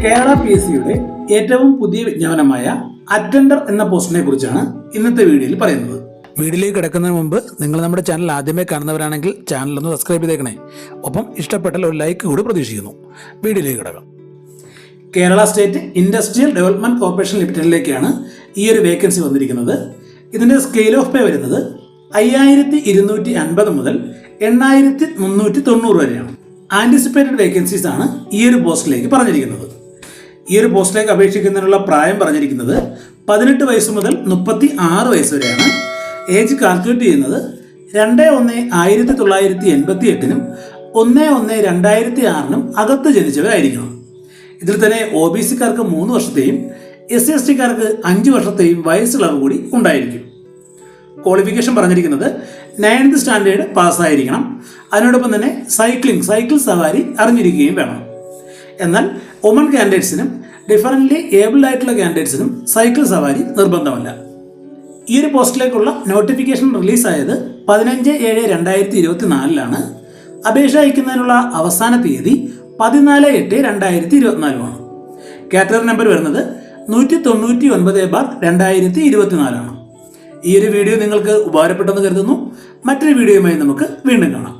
കേരള PSCയുടെ ഏറ്റവും പുതിയ വിജ്ഞാപനമായ അറ്റൻഡർ എന്ന പോസ്റ്റിനെ കുറിച്ചാണ് ഇന്നത്തെ വീഡിയോയിൽ പറയുന്നത്. വീഡിയോയിലേക്ക് കിടക്കുന്നതിന് മുമ്പ് നിങ്ങൾ നമ്മുടെ ചാനൽ ആദ്യമേ കാണുന്നവരാണെങ്കിൽ ചാനൽ ഒന്ന് സബ്സ്ക്രൈബ് ചെയ്തേക്കണേ. ഒപ്പം ഇഷ്ടപ്പെട്ടാൽ ഒരു ലൈക്ക് കൂടി പ്രതീക്ഷിക്കുന്നു. വീഡിയോയിലേക്ക് കിടക്കാം. Kerala state industrial development corporation ലിമിറ്റഡിലേക്കാണ് ഈ ഒരു വേക്കൻസി വന്നിരിക്കുന്നത്. ഇതിൻ്റെ സ്കെയിൽ ഓഫ് പേ വരുന്നത് 5250 മുതൽ 8390 വരെയാണ്. ആൻറ്റിസിപ്പേറ്റഡ് വേക്കൻസീസ് ആണ് ഈ ഒരു പോസ്റ്റിലേക്ക് പറഞ്ഞിരിക്കുന്നത്. ഈ ഒരു പോസ്റ്റിലേക്ക് അപേക്ഷിക്കുന്നതിനുള്ള പ്രായം പറഞ്ഞിരിക്കുന്നത് 18 വയസ്സ് മുതൽ 36 വയസ്സ് വരെയാണ്. ഏജ് കാൽക്കുലേറ്റ് ചെയ്യുന്നത് 2/1/1988 1/1/2006 അകത്ത് ജനിച്ചവരായിരിക്കണം. ഇതിൽ തന്നെ OBC-ക്കാർക്ക് 3 വർഷത്തെയും SC/ST-ക്കാർക്ക് 5 വർഷത്തെയും വയസ്സിളവ് കൂടി ഉണ്ടായിരിക്കും. ക്വാളിഫിക്കേഷൻ പറഞ്ഞിരിക്കുന്നത് 9th സ്റ്റാൻഡേർഡ് പാസ്സായിരിക്കണം. അതിനോടൊപ്പം തന്നെ സൈക്കിൾ സവാരി അറിഞ്ഞിരിക്കുകയും വേണം. എന്നാൽ വുമൺ കാൻഡിഡേറ്റ്സിനും ഡിഫറൻ്റ്ലി ഏബിൾഡ് ആയിട്ടുള്ള കാൻഡിഡേറ്റ്സിനും സൈക്കിൾ സവാരി നിർബന്ധമല്ല. ഈ ഒരു പോസ്റ്റിലേക്കുള്ള നോട്ടിഫിക്കേഷൻ റിലീസായത് 15/7/2024 അപേക്ഷ അയക്കുന്നതിനുള്ള അവസാന തീയതി 14/8/2024 കാറ്റഗറി നമ്പർ വരുന്നത് 199/2024. ഈ ഒരു വീഡിയോ നിങ്ങൾക്ക് ഉപകാരപ്പെട്ടെന്ന് കരുതുന്നു. മറ്റൊരു വീഡിയോയുമായി നമുക്ക് വീണ്ടും കാണാം.